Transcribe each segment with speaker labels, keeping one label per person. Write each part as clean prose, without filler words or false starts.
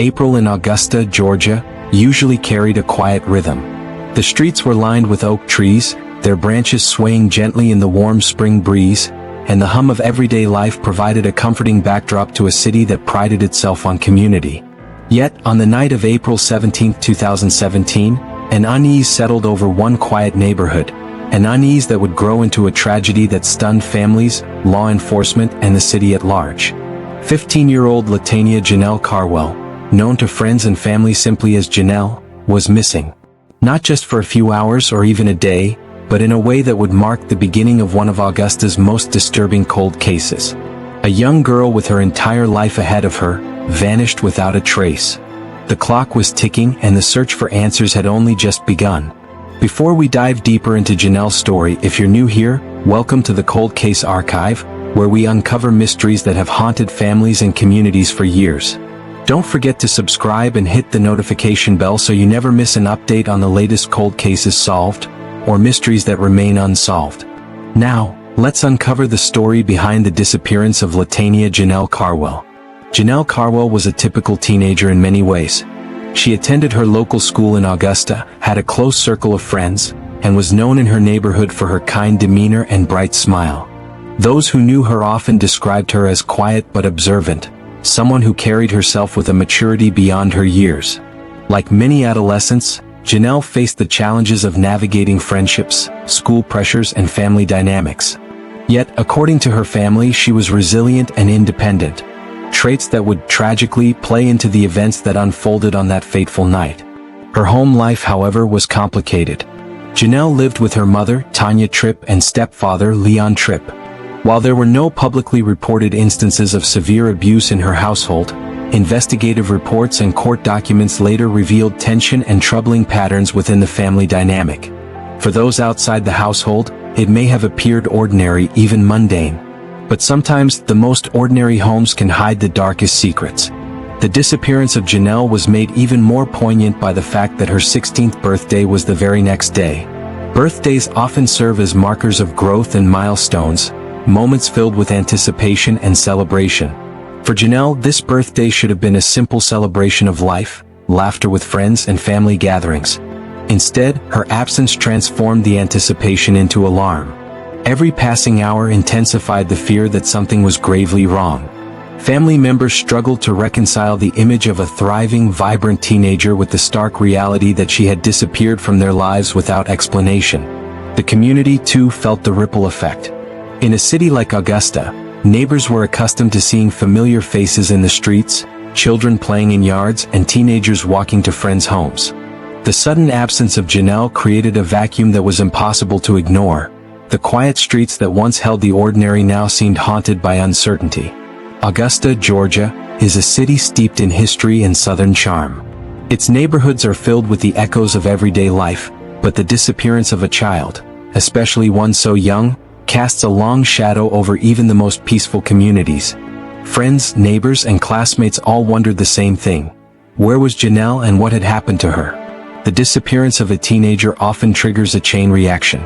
Speaker 1: April in Augusta, Georgia, usually carried a quiet rhythm. The streets were lined with oak trees, their branches swaying gently in the warm spring breeze, and the hum of everyday life provided a comforting backdrop to a city that prided itself on community. Yet, on the night of April 17, 2017, an unease settled over one quiet neighborhood, an unease that would grow into a tragedy that stunned families, law enforcement, and the city at large. 15-year-old Janell Carwell, known to friends and family simply as Janell, was missing. Not just for a few hours or even a day, but in a way that would mark the beginning of one of Augusta's most disturbing cold cases. A young girl with her entire life ahead of her, vanished without a trace. The clock was ticking and the search for answers had only just begun. Before we dive deeper into Janell's story, if you're new here, welcome to the Cold Case Archive, where we uncover mysteries that have haunted families and communities for years. Don't forget to subscribe and hit the notification bell so you never miss an update on the latest cold cases solved, or mysteries that remain unsolved. Now, let's uncover the story behind the disappearance of Janell Carwell. Janell Carwell was a typical teenager in many ways. She attended her local school in Augusta, had a close circle of friends, and was known in her neighborhood for her kind demeanor and bright smile. Those who knew her often described her as quiet but observant, someone who carried herself with a maturity beyond her years. Like many adolescents, Janell faced the challenges of navigating friendships, school pressures, and family dynamics. Yet, according to her family, she was resilient and independent, traits that would tragically play into the events that unfolded on that fateful night. Her home life, however, was complicated. Janell lived with her mother, Tanya Tripp, and stepfather, Janell Tripp. While there were no publicly reported instances of severe abuse in her household, investigative reports and court documents later revealed tension and troubling patterns within the family dynamic. For those outside the household, it may have appeared ordinary, even mundane. But sometimes, the most ordinary homes can hide the darkest secrets. The disappearance of Janell was made even more poignant by the fact that her 16th birthday was the very next day. Birthdays often serve as markers of growth and milestones, moments filled with anticipation and celebration. For Janell, this birthday should have been a simple celebration of life, laughter with friends and family gatherings. Instead, her absence transformed the anticipation into alarm. Every passing hour intensified the fear that something was gravely wrong. Family members struggled to reconcile the image of a thriving, vibrant teenager with the stark reality that she had disappeared from their lives without explanation. The community, too, felt the ripple effect. In a city like Augusta, neighbors were accustomed to seeing familiar faces in the streets, children playing in yards, and teenagers walking to friends' homes. The sudden absence of Janell created a vacuum that was impossible to ignore. The quiet streets that once held the ordinary now seemed haunted by uncertainty. Augusta, Georgia, is a city steeped in history and Southern charm. Its neighborhoods are filled with the echoes of everyday life, but the disappearance of a child, especially one so young, casts a long shadow over even the most peaceful communities. Friends, neighbors, and classmates all wondered the same thing. Where was Janell and what had happened to her? The disappearance of a teenager often triggers a chain reaction.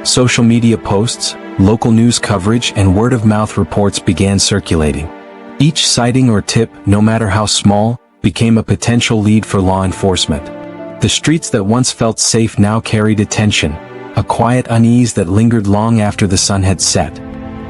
Speaker 1: Social media posts, local news coverage, and word-of-mouth reports began circulating. Each sighting or tip, no matter how small, became a potential lead for law enforcement. The streets that once felt safe now carried a tension, a quiet unease that lingered long after the sun had set.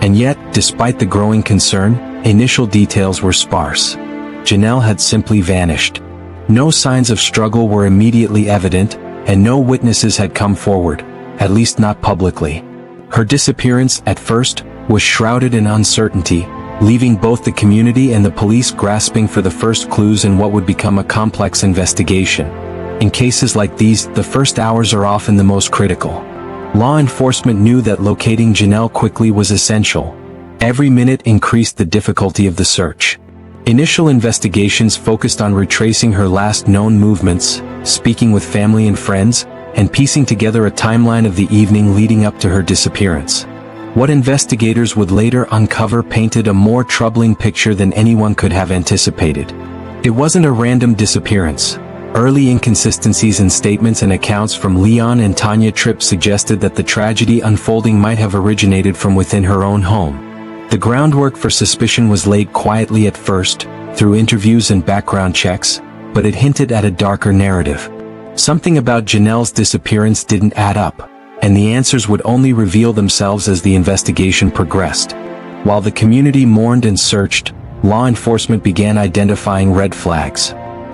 Speaker 1: And yet, despite the growing concern, initial details were sparse. Janell had simply vanished. No signs of struggle were immediately evident, and no witnesses had come forward, at least not publicly. Her disappearance, at first, was shrouded in uncertainty, leaving both the community and the police grasping for the first clues in what would become a complex investigation. In cases like these, the first hours are often the most critical. Law enforcement knew that locating Janell quickly was essential. Every minute increased the difficulty of the search. Initial investigations focused on retracing her last known movements, speaking with family and friends, and piecing together a timeline of the evening leading up to her disappearance. What investigators would later uncover painted a more troubling picture than anyone could have anticipated. It wasn't a random disappearance. Early inconsistencies in statements and accounts from Leon and Tanya Tripp suggested that the tragedy unfolding might have originated from within her own home. The groundwork for suspicion was laid quietly at first, through interviews and background checks, but it hinted at a darker narrative. Something about Janell's disappearance didn't add up, and the answers would only reveal themselves as the investigation progressed. While the community mourned and searched, law enforcement began identifying red flags.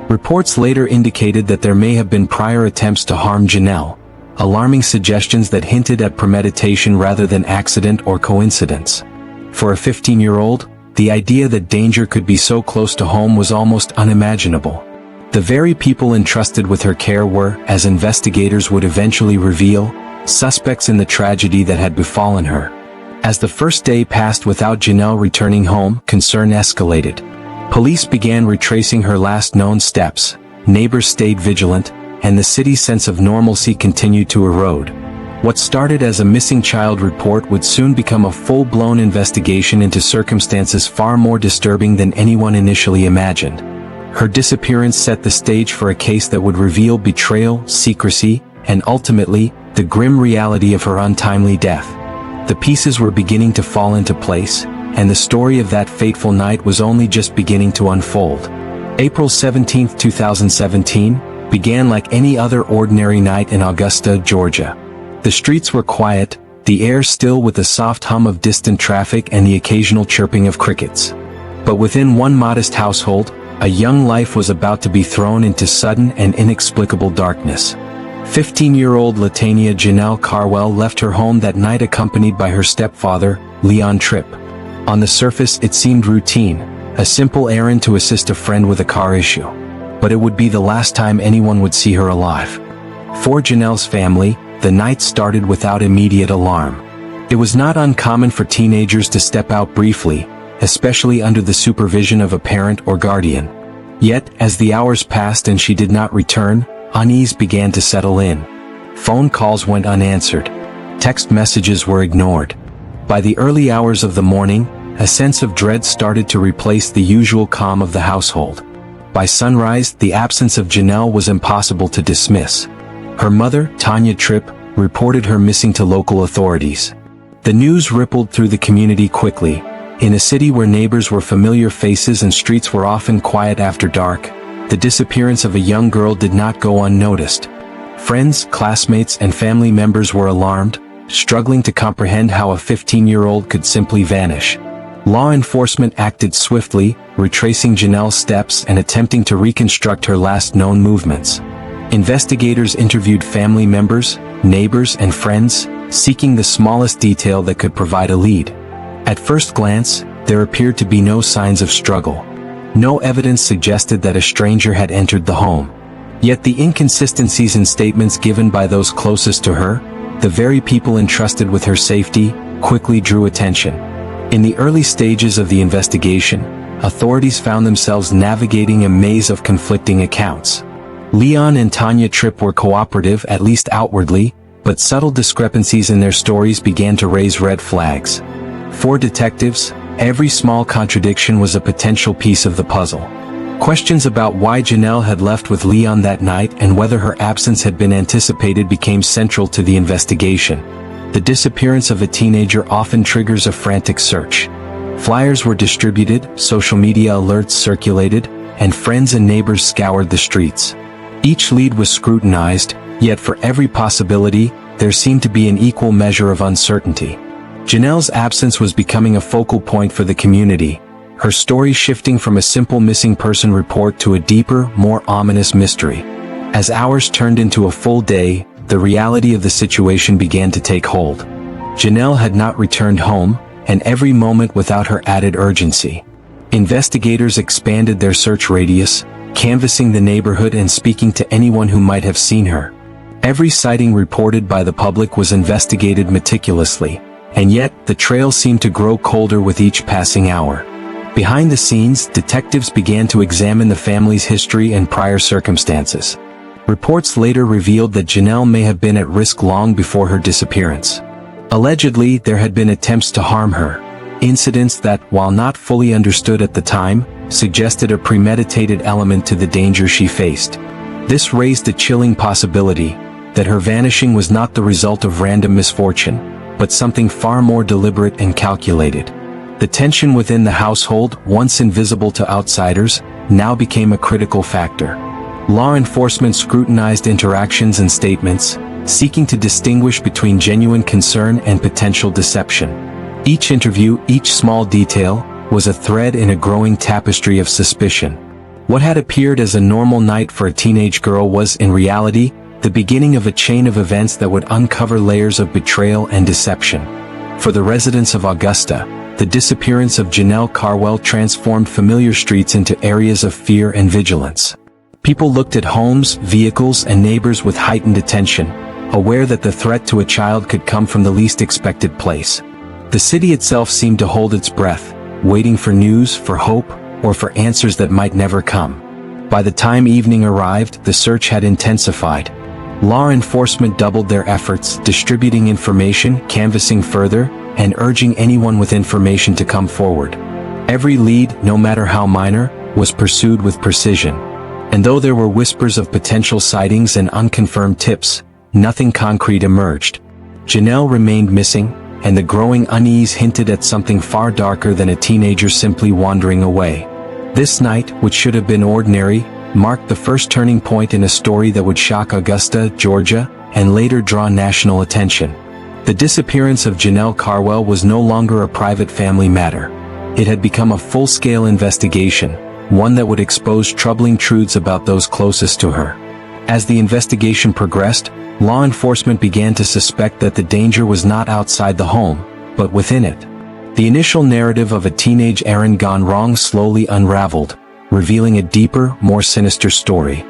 Speaker 1: Reports later indicated that there may have been prior attempts to harm Janell, alarming suggestions that hinted at premeditation rather than accident or coincidence. For a 15-year-old, the idea that danger could be so close to home was almost unimaginable. The very people entrusted with her care were, as investigators would eventually reveal, suspects in the tragedy that had befallen her. As the first day passed without Janell returning home, concern escalated. Police began retracing her last known steps, neighbors stayed vigilant, and the city's sense of normalcy continued to erode. What started as a missing child report would soon become a full-blown investigation into circumstances far more disturbing than anyone initially imagined. Her disappearance set the stage for a case that would reveal betrayal, secrecy, and ultimately, the grim reality of her untimely death. The pieces were beginning to fall into place, and the story of that fateful night was only just beginning to unfold. April 17, 2017, began like any other ordinary night in Augusta, Georgia. The streets were quiet, the air still with the soft hum of distant traffic and the occasional chirping of crickets. But within one modest household, a young life was about to be thrown into sudden and inexplicable darkness. 15-year-old Tanya Janell Carwell left her home that night accompanied by her stepfather, Janell Tripp. On the surface it seemed routine, a simple errand to assist a friend with a car issue. But it would be the last time anyone would see her alive. For Janell's family, the night started without immediate alarm. It was not uncommon for teenagers to step out briefly, especially under the supervision of a parent or guardian. Yet, as the hours passed and she did not return, unease began to settle in. Phone calls went unanswered. Text messages were ignored. By the early hours of the morning, a sense of dread started to replace the usual calm of the household. By sunrise, the absence of Janell was impossible to dismiss. Her mother, Tanya Tripp, reported her missing to local authorities. The news rippled through the community quickly. In a city where neighbors were familiar faces and streets were often quiet after dark, the disappearance of a young girl did not go unnoticed. Friends, classmates, and family members were alarmed, struggling to comprehend how a 15-year-old could simply vanish. Law enforcement acted swiftly, retracing Janell's steps and attempting to reconstruct her last known movements. Investigators interviewed family members, neighbors, and friends, seeking the smallest detail that could provide a lead. At first glance, there appeared to be no signs of struggle. No evidence suggested that a stranger had entered the home. Yet the inconsistencies in statements given by those closest to her, the very people entrusted with her safety, quickly drew attention. In the early stages of the investigation, authorities found themselves navigating a maze of conflicting accounts. Leon and Tanya Tripp were cooperative, at least outwardly, but subtle discrepancies in their stories began to raise red flags. For detectives, every small contradiction was a potential piece of the puzzle. Questions about why Janell had left with Leon that night and whether her absence had been anticipated became central to the investigation. The disappearance of a teenager often triggers a frantic search. Flyers were distributed, social media alerts circulated, and friends and neighbors scoured the streets. Each lead was scrutinized, yet for every possibility, there seemed to be an equal measure of uncertainty. Janell's absence was becoming a focal point for the community, her story shifting from a simple missing person report to a deeper, more ominous mystery. As hours turned into a full day, the reality of the situation began to take hold. Janell had not returned home, and every moment without her added urgency. Investigators expanded their search radius, canvassing the neighborhood and speaking to anyone who might have seen her. Every sighting reported by the public was investigated meticulously, and yet, the trail seemed to grow colder with each passing hour. Behind the scenes, detectives began to examine the family's history and prior circumstances. Reports later revealed that Janell may have been at risk long before her disappearance. Allegedly, there had been attempts to harm her, incidents that, while not fully understood at the time, suggested a premeditated element to the danger she faced. This raised a chilling possibility that her vanishing was not the result of random misfortune, but something far more deliberate and calculated. The tension within the household, once invisible to outsiders, now became a critical factor. Law enforcement scrutinized interactions and statements, seeking to distinguish between genuine concern and potential deception. Each interview, each small detail, was a thread in a growing tapestry of suspicion. What had appeared as a normal night for a teenage girl was, in reality, the beginning of a chain of events that would uncover layers of betrayal and deception. For the residents of Augusta, the disappearance of Janell Carwell transformed familiar streets into areas of fear and vigilance. People looked at homes, vehicles, and neighbors with heightened attention, aware that the threat to a child could come from the least expected place. The city itself seemed to hold its breath, waiting for news, for hope, or for answers that might never come. By the time evening arrived, the search had intensified. Law enforcement doubled their efforts, distributing information, canvassing further, and urging anyone with information to come forward. Every lead, no matter how minor, was pursued with precision. And though there were whispers of potential sightings and unconfirmed tips, nothing concrete emerged. Janell remained missing, and the growing unease hinted at something far darker than a teenager simply wandering away. This night, which should have been ordinary, marked the first turning point in a story that would shock Augusta, Georgia, and later draw national attention. The disappearance of Janell Carwell was no longer a private family matter. It had become a full-scale investigation, one that would expose troubling truths about those closest to her. As the investigation progressed, law enforcement began to suspect that the danger was not outside the home, but within it. The initial narrative of a teenage errand gone wrong slowly unraveled, revealing a deeper, more sinister story.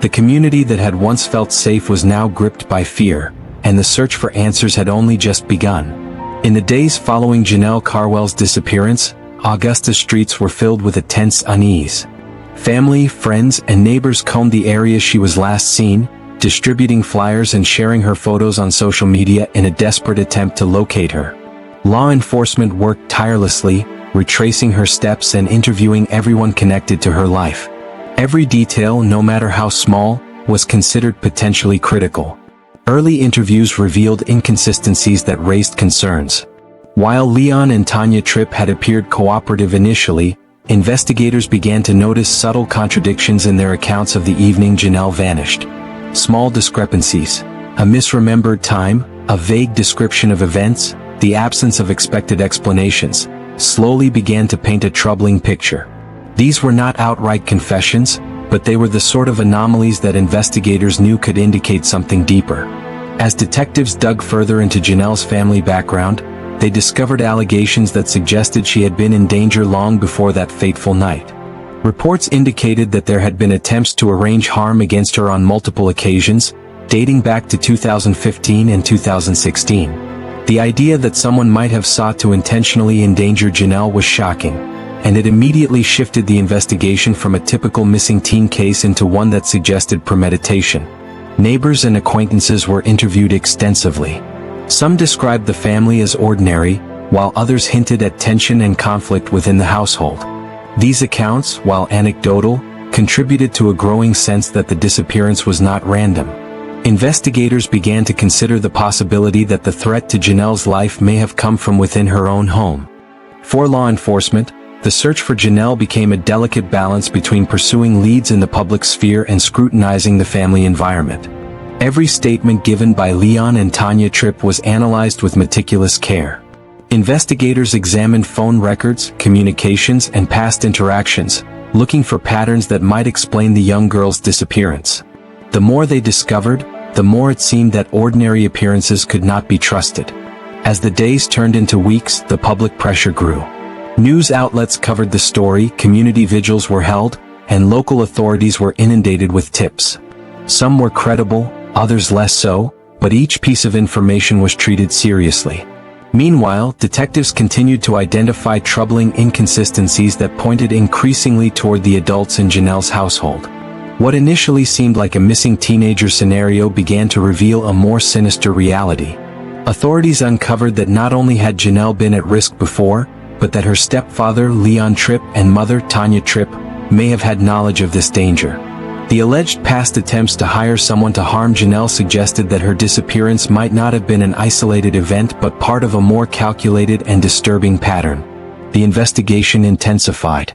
Speaker 1: The community that had once felt safe was now gripped by fear, and the search for answers had only just begun. In the days following Janell Carwell's disappearance, Augusta's streets were filled with a tense unease. Family, friends, and neighbors combed the area she was last seen, distributing flyers and sharing her photos on social media in a desperate attempt to locate her. Law enforcement worked tirelessly, retracing her steps and interviewing everyone connected to her life. Every detail, no matter how small, was considered potentially critical. Early interviews revealed inconsistencies that raised concerns. While Leon and Tanya Tripp had appeared cooperative initially, investigators began to notice subtle contradictions in their accounts of the evening Janell vanished. Small discrepancies, a misremembered time, a vague description of events, the absence of expected explanations, slowly began to paint a troubling picture. These were not outright confessions, but they were the sort of anomalies that investigators knew could indicate something deeper. As detectives dug further into Janell's family background, they discovered allegations that suggested she had been in danger long before that fateful night. Reports indicated that there had been attempts to arrange harm against her on multiple occasions, dating back to 2015 and 2016. The idea that someone might have sought to intentionally endanger Janell was shocking, and it immediately shifted the investigation from a typical missing teen case into one that suggested premeditation. Neighbors and acquaintances were interviewed extensively. Some described the family as ordinary, while others hinted at tension and conflict within the household. These accounts, while anecdotal, contributed to a growing sense that the disappearance was not random. Investigators began to consider the possibility that the threat to Janell's life may have come from within her own home. For law enforcement, the search for Janell became a delicate balance between pursuing leads in the public sphere and scrutinizing the family environment. Every statement given by Leon and Tanya Tripp was analyzed with meticulous care. Investigators examined phone records, communications, and past interactions, looking for patterns that might explain the young girl's disappearance. The more they discovered, the more it seemed that ordinary appearances could not be trusted. As the days turned into weeks, the public pressure grew. News outlets covered the story, community vigils were held, and local authorities were inundated with tips. Some were credible, others less so, but each piece of information was treated seriously. Meanwhile, detectives continued to identify troubling inconsistencies that pointed increasingly toward the adults in Janell's household. What initially seemed like a missing teenager scenario began to reveal a more sinister reality. Authorities uncovered that not only had Janell been at risk before, but that her stepfather, Leon Tripp, and mother, Tanya Tripp, may have had knowledge of this danger. The alleged past attempts to hire someone to harm Janell suggested that her disappearance might not have been an isolated event but part of a more calculated and disturbing pattern. the investigation intensified.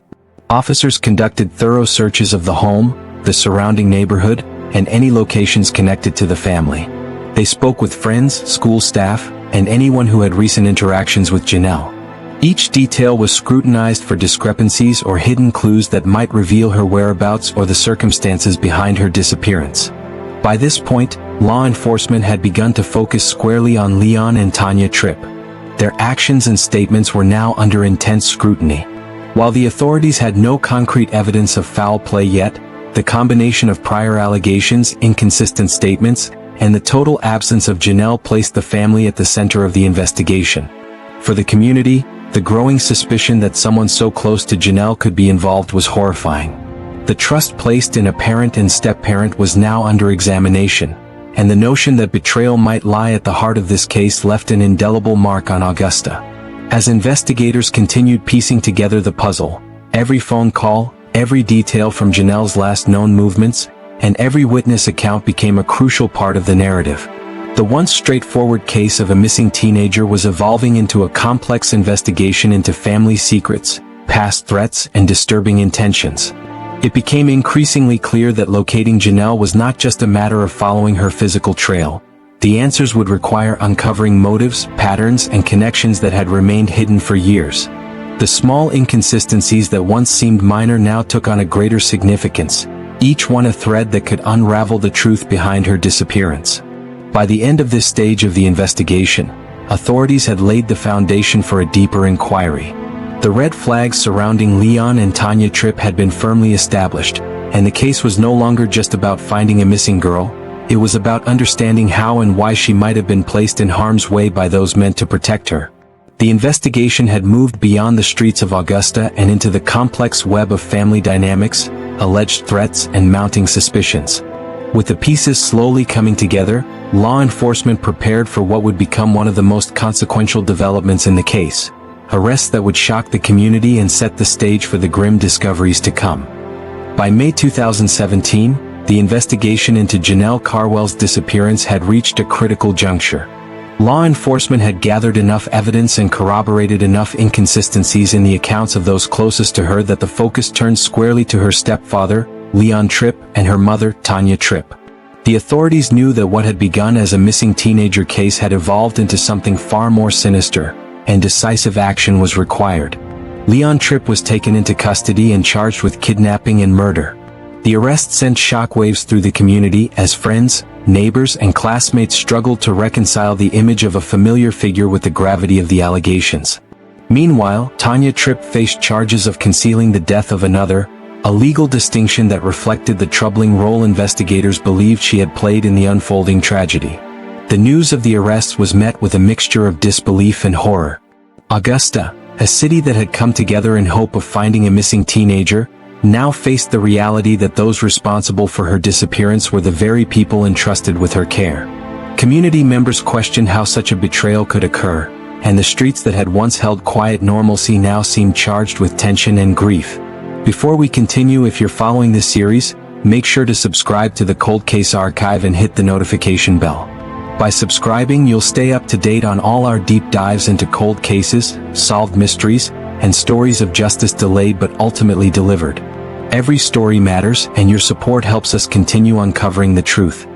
Speaker 1: Officers conducted thorough searches of the home, the surrounding neighborhood, and any locations connected to the family. They spoke with friends, school staff, and anyone who had recent interactions with Janell. Each detail was scrutinized for discrepancies or hidden clues that might reveal her whereabouts or the circumstances behind her disappearance. By this point, law enforcement had begun to focus squarely on Leon and Tanya Tripp. Their actions and statements were now under intense scrutiny. While the authorities had no concrete evidence of foul play yet, the combination of prior allegations, inconsistent statements, and the total absence of Janell placed the family at the center of the investigation. For the community, the growing suspicion that someone so close to Janell could be involved was horrifying. The trust placed in a parent and step-parent was now under examination, and the notion that betrayal might lie at the heart of this case left an indelible mark on Augusta. As investigators continued piecing together the puzzle, every phone call, every detail from Janell's last known movements, and every witness account became a crucial part of the narrative. The once straightforward case of a missing teenager was evolving into a complex investigation into family secrets, past threats, and disturbing intentions. It became increasingly clear that locating Janell was not just a matter of following her physical trail. The answers would require uncovering motives, patterns, and connections that had remained hidden for years. The small inconsistencies that once seemed minor now took on a greater significance, each one a thread that could unravel the truth behind her disappearance. By the end of this stage of the investigation, authorities had laid the foundation for a deeper inquiry. The red flags surrounding Leon and Tanya Tripp had been firmly established, and the case was no longer just about finding a missing girl. It was about understanding how and why she might have been placed in harm's way by those meant to protect her. The investigation had moved beyond the streets of Augusta and into the complex web of family dynamics, alleged threats, and mounting suspicions. With the pieces slowly coming together, law enforcement prepared for what would become one of the most consequential developments in the case. Arrests that would shock the community and set the stage for the grim discoveries to come. By May 2017, the investigation into Janell Carwell's disappearance had reached a critical juncture. Law enforcement had gathered enough evidence and corroborated enough inconsistencies in the accounts of those closest to her that the focus turned squarely to her stepfather, Leon Tripp, and her mother, Tanya Tripp. The authorities knew that what had begun as a missing teenager case had evolved into something far more sinister, and decisive action was required. Leon Tripp was taken into custody and charged with kidnapping and murder. The arrest sent shockwaves through the community as friends, neighbors, and classmates struggled to reconcile the image of a familiar figure with the gravity of the allegations. Meanwhile, Tanya Tripp faced charges of concealing the death of another, a legal distinction that reflected the troubling role investigators believed she had played in the unfolding tragedy. The news of the arrests was met with a mixture of disbelief and horror. Augusta, a city that had come together in hope of finding a missing teenager, now faced the reality that those responsible for her disappearance were the very people entrusted with her care. Community members questioned how such a betrayal could occur, and the streets that had once held quiet normalcy now seemed charged with tension and grief. Before we continue, if you're following this series, make sure to subscribe to the Cold Case Archive and hit the notification bell. By subscribing, you'll stay up to date on all our deep dives into cold cases, solved mysteries, and stories of justice delayed but ultimately delivered. Every story matters, and your support helps us continue uncovering the truth.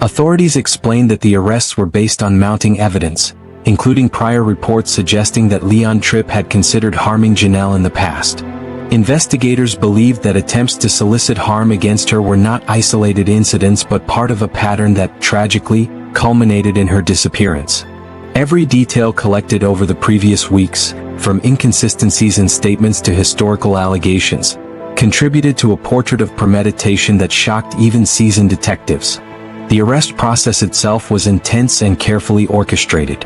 Speaker 1: Authorities explained that the arrests were based on mounting evidence, including prior reports suggesting that Leon Tripp had considered harming Janell in the past. Investigators believed that attempts to solicit harm against her were not isolated incidents but part of a pattern that, tragically, culminated in her disappearance. Every detail collected over the previous weeks, from inconsistencies in statements to historical allegations, contributed to a portrait of premeditation that shocked even seasoned detectives. The arrest process itself was intense and carefully orchestrated.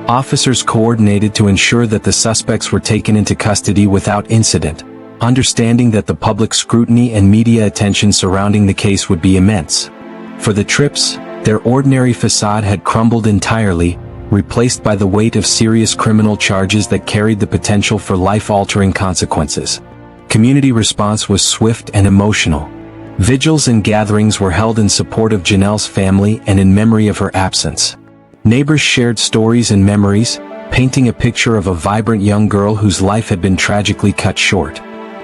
Speaker 1: Officers coordinated to ensure that the suspects were taken into custody without incident, understanding that the public scrutiny and media attention surrounding the case would be immense. For the Tripps, their ordinary facade had crumbled entirely, replaced by the weight of serious criminal charges that carried the potential for life-altering consequences. Community response was swift and emotional. Vigils and gatherings were held in support of Janell's family and in memory of her absence. Neighbors shared stories and memories, painting a picture of a vibrant young girl whose life had been tragically cut short.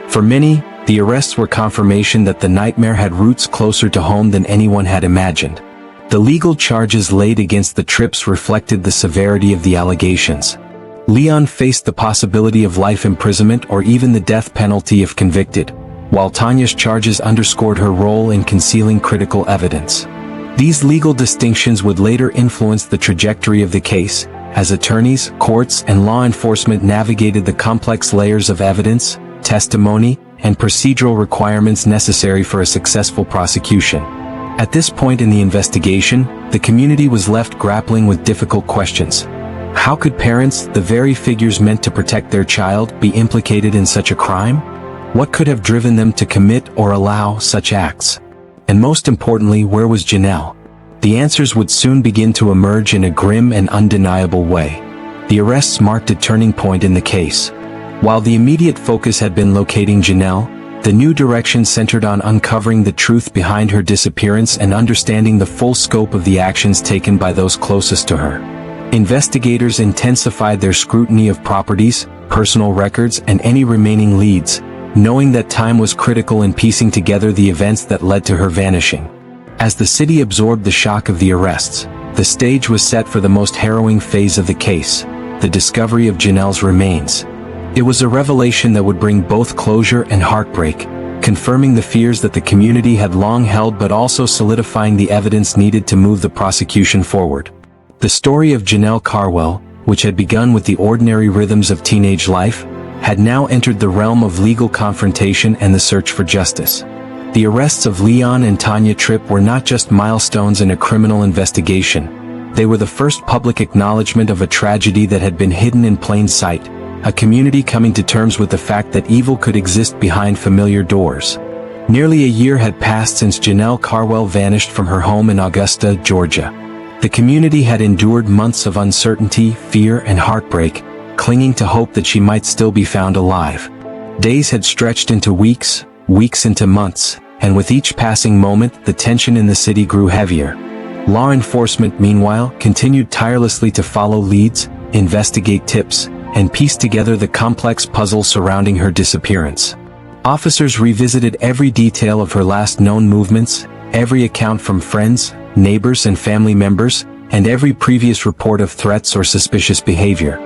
Speaker 1: For many, the arrests were confirmation that the nightmare had roots closer to home than anyone had imagined. The legal charges laid against the Tripps reflected the severity of the allegations. Leon faced the possibility of life imprisonment or even the death penalty if convicted, while Tanya's charges underscored her role in concealing critical evidence. These legal distinctions would later influence the trajectory of the case, as attorneys, courts, and law enforcement navigated the complex layers of evidence, testimony, and procedural requirements necessary for a successful prosecution. At this point in the investigation, the community was left grappling with difficult questions. How could parents, the very figures meant to protect their child, be implicated in such a crime? What could have driven them to commit or allow such acts? And most importantly, where was Janell? The answers would soon begin to emerge in a grim and undeniable way. The arrests marked a turning point in the case. While the immediate focus had been locating Janell, the new direction centered on uncovering the truth behind her disappearance and understanding the full scope of the actions taken by those closest to her. Investigators intensified their scrutiny of properties, personal records, and any remaining leads, knowing that time was critical in piecing together the events that led to her vanishing. As the city absorbed the shock of the arrests, the stage was set for the most harrowing phase of the case, the discovery of Janell's remains. It was a revelation that would bring both closure and heartbreak, confirming the fears that the community had long held but also solidifying the evidence needed to move the prosecution forward. The story of Janell Carwell, which had begun with the ordinary rhythms of teenage life, had now entered the realm of legal confrontation and the search for justice. The arrests of Leon and Tanya Tripp were not just milestones in a criminal investigation. They were the first public acknowledgement of a tragedy that had been hidden in plain sight, a community coming to terms with the fact that evil could exist behind familiar doors. Nearly a year had passed since Janell Carwell vanished from her home in Augusta, Georgia. The community had endured months of uncertainty, fear, and heartbreak, clinging to hope that she might still be found alive. Days had stretched into weeks, weeks into months, and with each passing moment, the tension in the city grew heavier. Law enforcement, meanwhile, continued tirelessly to follow leads, investigate tips, and piece together the complex puzzle surrounding her disappearance. Officers revisited every detail of her last known movements, every account from friends, neighbors, and family members, and every previous report of threats or suspicious behavior.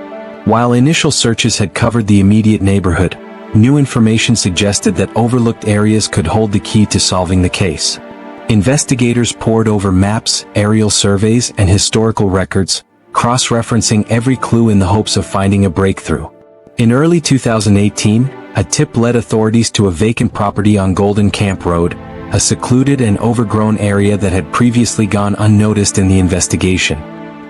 Speaker 1: While initial searches had covered the immediate neighborhood, new information suggested that overlooked areas could hold the key to solving the case. Investigators pored over maps, aerial surveys, and historical records, cross-referencing every clue in the hopes of finding a breakthrough. In early 2018, a tip led authorities to a vacant property on Golden Camp Road, a secluded and overgrown area that had previously gone unnoticed in the investigation.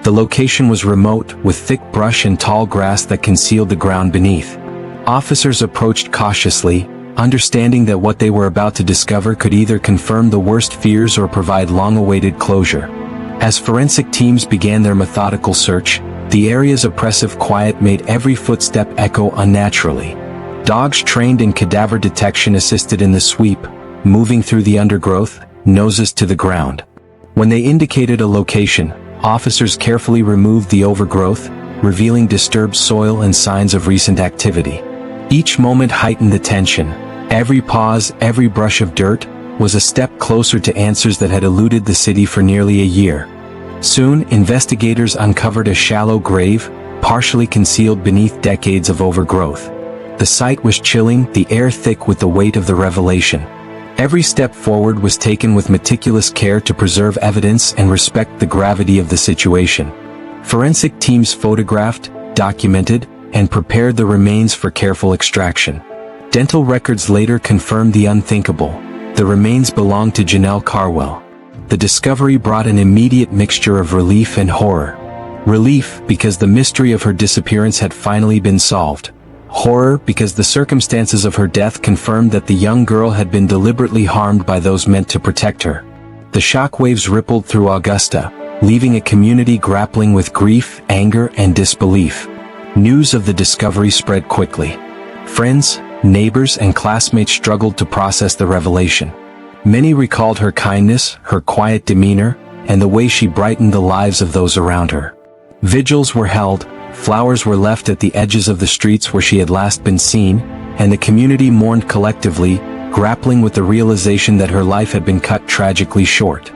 Speaker 1: The location was remote, with thick brush and tall grass that concealed the ground beneath. Officers approached cautiously, understanding that what they were about to discover could either confirm the worst fears or provide long-awaited closure. As forensic teams began their methodical search, the area's oppressive quiet made every footstep echo unnaturally. Dogs trained in cadaver detection assisted in the sweep, moving through the undergrowth, noses to the ground. When they indicated a location, officers carefully removed the overgrowth, revealing disturbed soil and signs of recent activity. Each moment heightened the tension. Every pause, every brush of dirt, was a step closer to answers that had eluded the city for nearly a year. Soon, investigators uncovered a shallow grave, partially concealed beneath decades of overgrowth. The sight was chilling, the air thick with the weight of the revelation. Every step forward was taken with meticulous care to preserve evidence and respect the gravity of the situation. Forensic teams photographed, documented, and prepared the remains for careful extraction. Dental records later confirmed the unthinkable. The remains belonged to Janell Carwell. The discovery brought an immediate mixture of relief and horror. Relief because the mystery of her disappearance had finally been solved. Horror because the circumstances of her death confirmed that the young girl had been deliberately harmed by those meant to protect her. The shockwaves rippled through Augusta, leaving a community grappling with grief, anger, and disbelief. News of the discovery spread quickly. Friends, neighbors, and classmates struggled to process the revelation. Many recalled her kindness, her quiet demeanor, and the way she brightened the lives of those around her. Vigils were held, Flowers were left at the edges of the streets where she had last been seen, and the community mourned collectively, grappling with the realization that her life had been cut tragically short.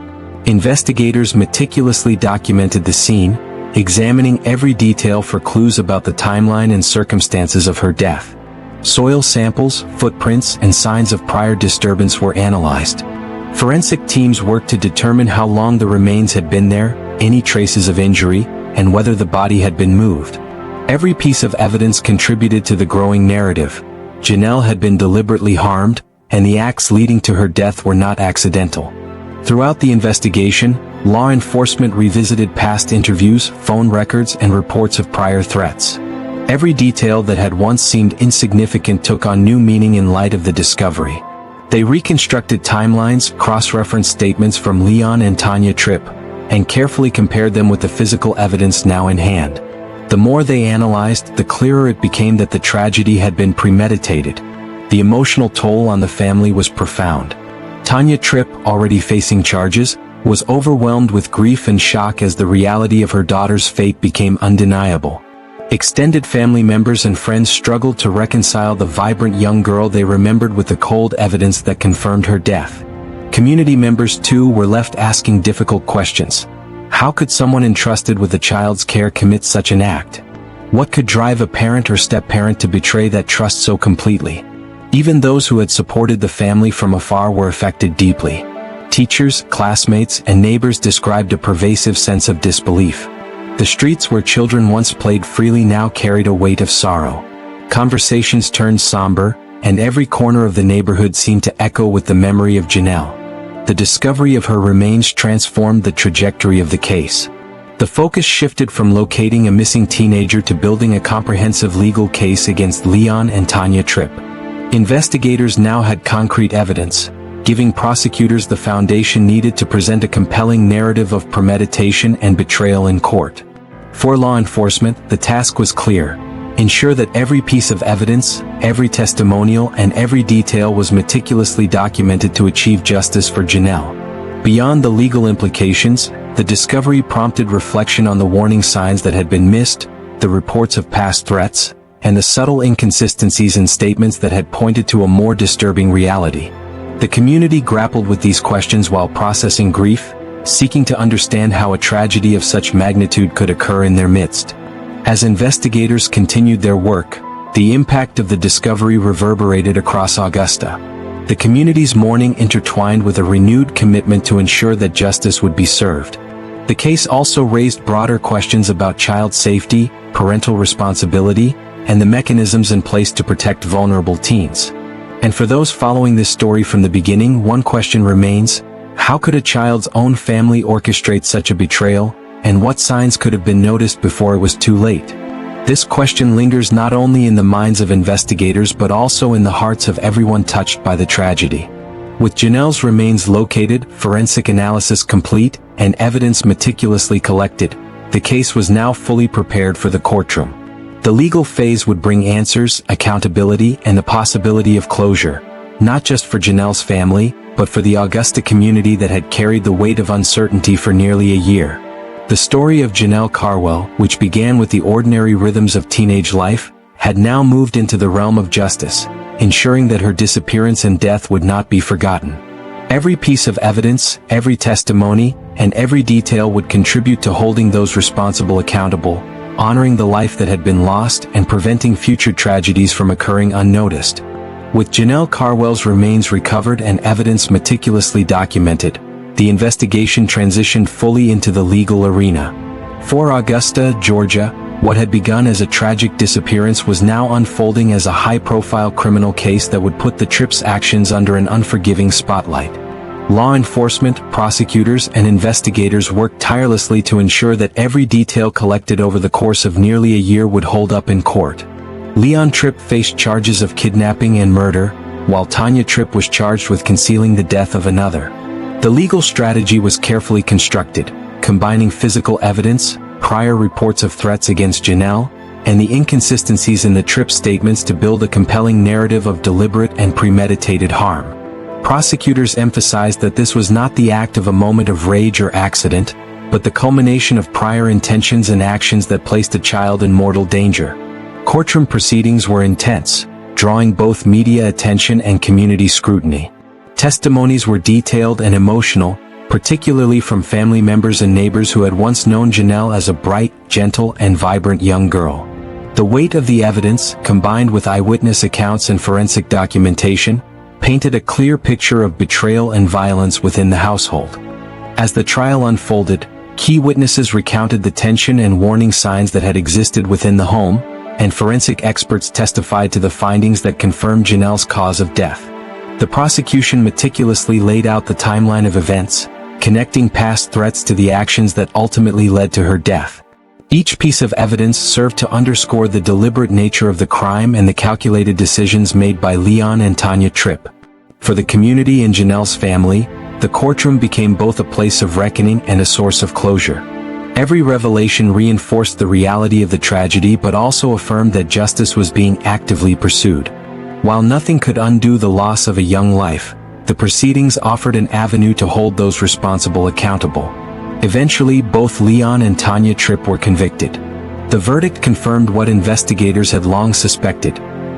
Speaker 1: Investigators meticulously documented the scene, examining every detail for clues about the timeline and circumstances of her death. Soil samples, footprints, and signs of prior disturbance were analyzed. Forensic teams worked to determine how long the remains had been there, any traces of injury, and whether the body had been moved. Every piece of evidence contributed to the growing narrative. Janell had been deliberately harmed, and the acts leading to her death were not accidental. Throughout the investigation, law enforcement revisited past interviews, phone records, and reports of prior threats. Every detail that had once seemed insignificant took on new meaning in light of the discovery. They reconstructed timelines, cross-referenced statements from Leon and Tanya Tripp, and carefully compared them with the physical evidence now in hand. The more they analyzed, the clearer it became that the tragedy had been premeditated. The emotional toll on the family was profound. Tanya Tripp, already facing charges, was overwhelmed with grief and shock as the reality of her daughter's fate became undeniable. Extended family members and friends struggled to reconcile the vibrant young girl they remembered with the cold evidence that confirmed her death. Community members too were left asking difficult questions. How could someone entrusted with a child's care commit such an act? What could drive a parent or step-parent to betray that trust so completely? Even those who had supported the family from afar were affected deeply. Teachers, classmates, and neighbors described a pervasive sense of disbelief. The streets where children once played freely now carried a weight of sorrow. Conversations turned somber, and every corner of the neighborhood seemed to echo with the memory of Janell. The discovery of her remains transformed the trajectory of the case. The focus shifted from locating a missing teenager to building a comprehensive legal case against Leon and Tanya Tripp. Investigators now had concrete evidence, giving prosecutors the foundation needed to present a compelling narrative of premeditation and betrayal in court. For law enforcement, the task was clear: ensure that every piece of evidence, every testimonial, and every detail was meticulously documented to achieve justice for Janell. Beyond the legal implications, the discovery prompted reflection on the warning signs that had been missed, the reports of past threats, and the subtle inconsistencies in statements that had pointed to a more disturbing reality. The community grappled with these questions while processing grief, seeking to understand how a tragedy of such magnitude could occur in their midst. As investigators continued their work, the impact of the discovery reverberated across Augusta. The community's mourning intertwined with a renewed commitment to ensure that justice would be served. The case also raised broader questions about child safety, parental responsibility, and the mechanisms in place to protect vulnerable teens. And for those following this story from the beginning, one question remains: how could a child's own family orchestrate such a betrayal, and what signs could have been noticed before it was too late? This question lingers not only in the minds of investigators but also in the hearts of everyone touched by the tragedy. With Janell's remains located, forensic analysis complete, and evidence meticulously collected, the case was now fully prepared for the courtroom. The legal phase would bring answers, accountability, and the possibility of closure, not just for Janell's family, but for the Augusta community that had carried the weight of uncertainty for nearly a year. The story of Janell Carwell, which began with the ordinary rhythms of teenage life, had now moved into the realm of justice, ensuring that her disappearance and death would not be forgotten. Every piece of evidence, every testimony, and every detail would contribute to holding those responsible accountable, honoring the life that had been lost and preventing future tragedies from occurring unnoticed. With Janell Carwell's remains recovered and evidence meticulously documented, the investigation transitioned fully into the legal arena. For Augusta, Georgia, what had begun as a tragic disappearance was now unfolding as a high-profile criminal case that would put the Tripp's actions under an unforgiving spotlight. Law enforcement, prosecutors, and investigators worked tirelessly to ensure that every detail collected over the course of nearly a year would hold up in court. Leon Tripp faced charges of kidnapping and murder, while Tanya Tripp was charged with concealing the death of another. The legal strategy was carefully constructed, combining physical evidence, prior reports of threats against Janell, and the inconsistencies in the Tripp statements to build a compelling narrative of deliberate and premeditated harm. Prosecutors emphasized that this was not the act of a moment of rage or accident, but the culmination of prior intentions and actions that placed a child in mortal danger. Courtroom proceedings were intense, drawing both media attention and community scrutiny. Testimonies were detailed and emotional, particularly from family members and neighbors who had once known Janell as a bright, gentle, and vibrant young girl. The weight of the evidence, combined with eyewitness accounts and forensic documentation, painted a clear picture of betrayal and violence within the household. As the trial unfolded, key witnesses recounted the tension and warning signs that had existed within the home, and forensic experts testified to the findings that confirmed Janell's cause of death. The prosecution meticulously laid out the timeline of events, connecting past threats to the actions that ultimately led to her death. Each piece of evidence served to underscore the deliberate nature of the crime and the calculated decisions made by Leon and Tanya Tripp. For the community and Janell's family, the courtroom became both a place of reckoning and a source of closure. Every revelation reinforced the reality of the tragedy but also affirmed that justice was being actively pursued. While nothing could undo the loss of a young life, the proceedings offered an avenue to hold those responsible accountable. Eventually, both Leon and Tanya Tripp were convicted. The verdict confirmed what investigators had long suspected.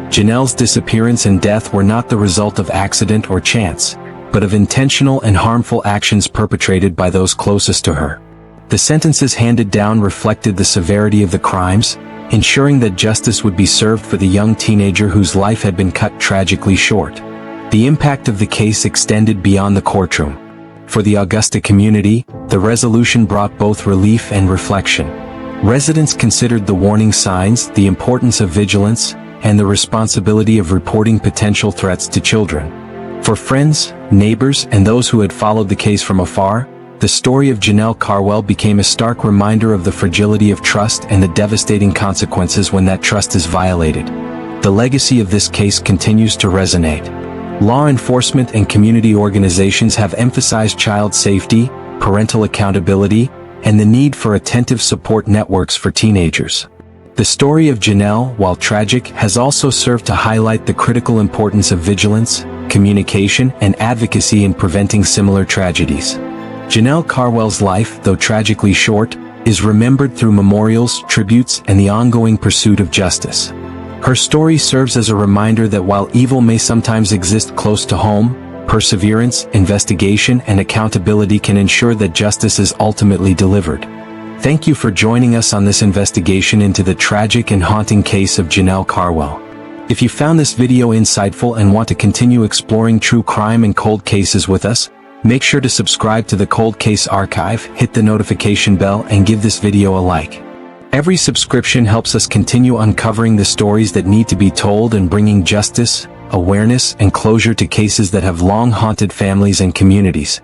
Speaker 1: Janell's disappearance and death were not the result of accident or chance, but of intentional and harmful actions perpetrated by those closest to her. The sentences handed down reflected the severity of the crimes, ensuring that justice would be served for the young teenager whose life had been cut tragically short. The impact of the case extended beyond the courtroom. For the Augusta community, the resolution brought both relief and reflection. Residents considered the warning signs, the importance of vigilance, and the responsibility of reporting potential threats to children. For friends, neighbors, and those who had followed the case from afar, the story of Janell Carwell became a stark reminder of the fragility of trust and the devastating consequences when that trust is violated. The legacy of this case continues to resonate. Law enforcement and community organizations have emphasized child safety, parental accountability, and the need for attentive support networks for teenagers. The story of Janell, while tragic, has also served to highlight the critical importance of vigilance, communication, and advocacy in preventing similar tragedies. Janell Carwell's life, though tragically short, is remembered through memorials, tributes, and the ongoing pursuit of justice. Her story serves as a reminder that while evil may sometimes exist close to home, perseverance, investigation, and accountability can ensure that justice is ultimately delivered. Thank you for joining us on this investigation into the tragic and haunting case of Janell Carwell. If you found this video insightful and want to continue exploring true crime and cold cases with us, make sure to subscribe to the Cold Case Archive, hit the notification bell, and give this video a like. Every subscription helps us continue uncovering the stories that need to be told and bringing justice, awareness, and closure to cases that have long haunted families and communities.